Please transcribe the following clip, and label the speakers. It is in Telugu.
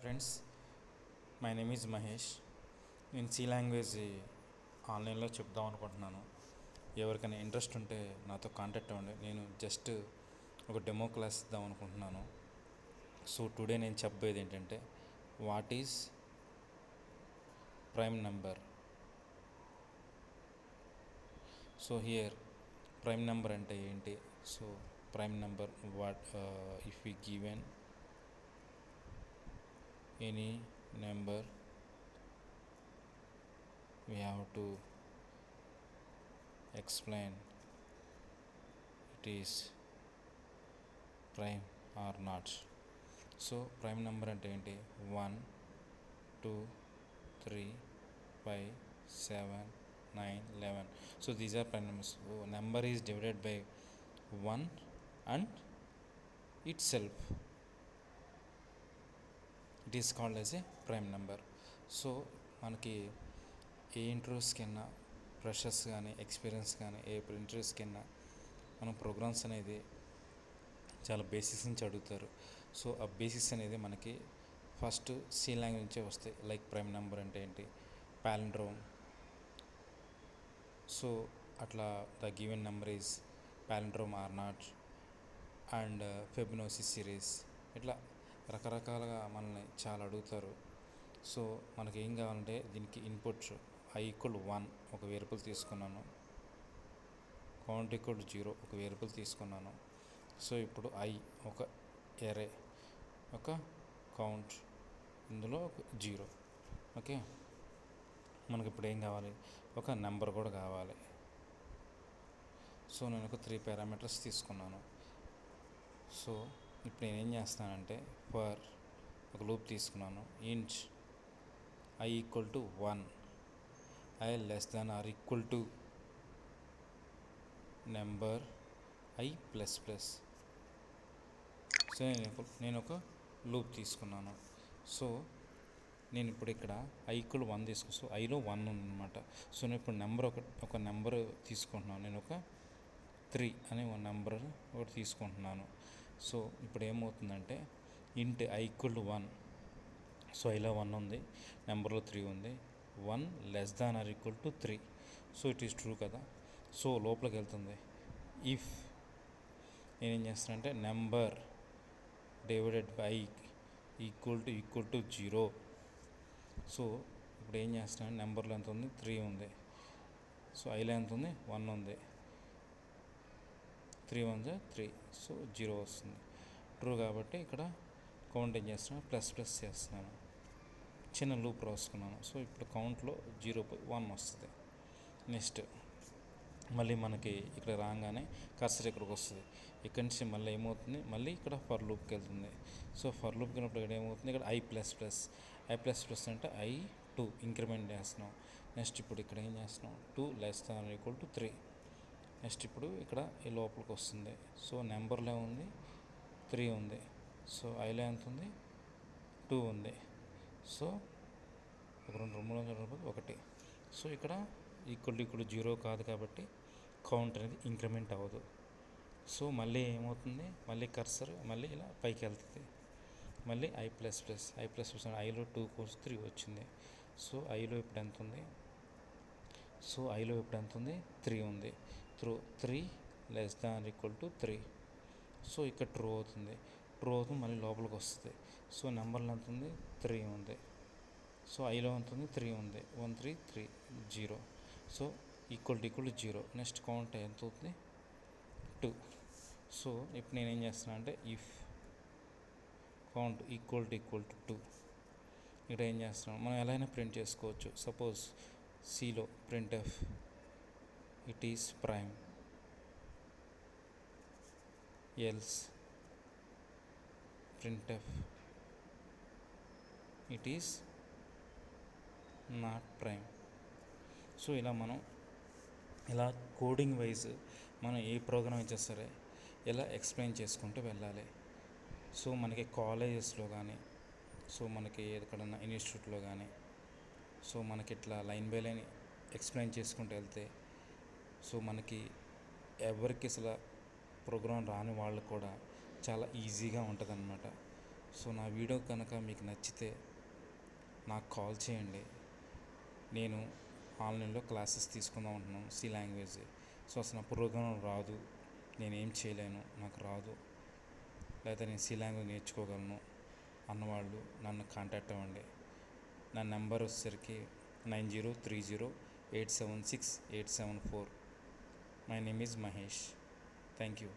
Speaker 1: Friends, my name is Mahesh. నేను సి లాంగ్వేజ్ ఆన్లైన్లో చెప్దాం అనుకుంటున్నాను. ఎవరికైనా ఇంట్రెస్ట్ ఉంటే నాతో కాంటాక్ట్ అవ్వండి. నేను జస్ట్ ఒక డెమో క్లాస్ ఇద్దాం అనుకుంటున్నాను. సో టుడే నేను చెప్పేది ఏంటంటే, what is prime number. So here prime number అంటే ఏంటి? So prime number what if we given any number, we have to explain it is prime or not. So prime number అంటే ఏంటి? 1 2 3 5 7 9 11. So these are prime numbers. So number is divided by 1 and itself, it is called as a prime number. So మనకి ఏ ఇంటర్వ్యూస్ కింద ఫ్రెషర్స్ కానీ ఎక్స్పీరియన్స్ కానీ ఏ ఇంటర్వ్యూస్ కింద మనం ప్రోగ్రామ్స్ అనేది చాలా బేసిక్స్ నుంచి అడుగుతారు. సో ఆ బేసిక్స్ అనేది మనకి ఫస్ట్ సి లాంగ్వేజ్ నుంచే వస్తాయి. లైక్ ప్రైమ్ నెంబర్ అంటే ఏంటి, పాలిండ్రోమ్. సో అట్లా the given number is palindrome or not and Fibonacci series. ఇట్లా రకరకాలుగా మనల్ని చాలా అడుగుతారు. సో మనకి ఏం కావాలంటే దీనికి ఇన్పుట్స్ i = 1 ఒక వేరియబుల్ తీసుకున్నాను, కౌంట్ = 0 ఒక వేరియబుల్ తీసుకున్నాను. సో ఇప్పుడు i ఒక ఎరే, ఒక కౌంట్, ఇందులో 0. ఓకే, మనకి ఇప్పుడు ఏం కావాలి? ఒక నెంబర్ కూడా కావాలి. సో నేను ఒక 3 పారామీటర్స్ తీసుకున్నాను. సో ఇప్పుడు నేనేం చేస్తానంటే, ఫర్ ఒక లూప్ తీసుకున్నాను. ఇంట్ i = 1, i less than or equal to number i plus plus. So నేను ఒక లూప్ తీసుకున్నాను. సో నేను ఇప్పుడు ఇక్కడ i = 1 తీసుకున్నాను. సో iలో 1 ఉందన్నమాట. సో నేను ఇప్పుడు ఒక నెంబర్ తీసుకుంటున్నాను. నేను ఒక 3 అనే ఒక నెంబర్ ఒకటి తీసుకుంటున్నాను. సో ఇప్పుడు ఏమవుతుందంటే, ఇంట్ i = 1. సో ఇలా 1 ఉంది, నెంబర్లో 3 ఉంది. 1 less than or equal to 3. So it is true కదా. సో లోపలికి వెళ్తుంది. ఇఫ్ నేనేం చేస్తానంటే, number divided by equal to 0. So ఇప్పుడు ఏం చేస్తానంటే, నెంబర్లో ఎంత ఉంది? 3 ఉంది. సో ఐలో ఎంత ఉంది? 1 ఉంది. 3 1 3. సో 0 వస్తుంది. ట్రూ కాబట్టి ఇక్కడ కౌంట్ ఏం చేస్తున్నాను? ప్లస్ ప్లస్ చేస్తున్నాను. చిన్న లూప్ రాసుకున్నాను. సో ఇప్పుడు కౌంట్లో 0.1 వస్తుంది. నెక్స్ట్ మళ్ళీ మనకి ఇక్కడ రాగానే కర్సర్ ఇక్కడికి వస్తుంది. ఇక్కడి నుంచి మళ్ళీ ఏమవుతుంది? మళ్ళీ ఇక్కడ ఫర్ లూప్కి వెళ్తుంది. సో ఫర్ లూప్కి వెళ్ళినప్పుడు ఇక్కడ ఏమవుతుంది? ఇక్కడ i ప్లస్ ప్లస్ అంటే i2 ఇంక్రిమెంట్ చేస్తున్నాం. నెక్స్ట్ ఇప్పుడు ఇక్కడ ఏం చేస్తున్నాం? 2 less than equal to 3. Next ఇప్పుడు ఇక్కడ ఈ లోపలికి వస్తుంది. సో నెంబర్లో ఉంది 3 ఉంది. సో ఐలో ఎంత ఉంది? 2 ఉంది. సో ఒక 2 3 1. సో ఇక్కడ ఈక్వల్ 0 కాదు కాబట్టి కౌంట్ అనేది ఇంక్రిమెంట్ అవ్వదు. సో మళ్ళీ ఏమవుతుంది? మళ్ళీ కర్సర్ మళ్ళీ ఇలా పైకి వెళ్తుంది. మళ్ళీ i ప్లస్ ఐలో 2 + 3 వచ్చింది. సో ఐలో ఇప్పుడు ఎంత ఉంది? సో ఐలో ఇప్పుడు ఎంత ఉంది? 3 ఉంది. 3 less than equal to 3. So ఇక్కడ ట్రూ అవుతుంది. మళ్ళీ లోపలికి వస్తుంది. సో నెంబర్లో ఎంత ఉంది? 3 ఉంది. సో ఐలో ఎంత ఉంది? 3 ఉంది. 1 3 3 0. So equal to 0. Next count ఎంత అవుతుంది? 2. సో ఇప్పుడు నేనేం చేస్తున్నా అంటే, ఇఫ్ కౌంట్ ఈక్వల్ టు 2. ఇక్కడ ఏం చేస్తున్నాను? మనం ఎలా అయినా ప్రింట్ చేసుకోవచ్చు. సపోజ్ సిలో printf it is prime, else printf it is not prime. So ఇలా మనం ఇలా కోడింగ్ వైజ్ మనం ఏ ప్రోగ్రామ్ ఇచ్చా సరే ఇలా ఎక్స్ప్లెయిన్ చేసుకుంటూ వెళ్ళాలి. సో మనకి కాలేజెస్లో కానీ, సో మనకి ఎక్కడన్నా ఇన్స్టిట్యూట్లో కానీ, సో మనకి ఇట్లా లైన్ బై లైన్ ఎక్స్ప్లెయిన్ చేసుకుంటూ వెళ్తే, సో మనకి ఎవరికి అసలు ప్రోగ్రామ్ రాని వాళ్ళు కూడా చాలా ఈజీగా ఉంటుంది అన్నమాట. సో నా వీడియో కనుక మీకు నచ్చితే నాకు కాల్ చేయండి. నేను ఆన్లైన్లో క్లాసెస్ తీసుకుందాం అంటున్నాను సి లాంగ్వేజ్. సో అసలు నా ప్రోగ్రామ్ రాదు, నేనేం చేయలేను, నాకు రాదు, లేకపోతే నేను సి లాంగ్వేజ్ నేర్చుకోగలను అన్నవాళ్ళు నన్ను కాంటాక్ట్ అవ్వండి. నా నెంబర్ వచ్చేసరికి 9030876874. My name is Mahesh. Thank you.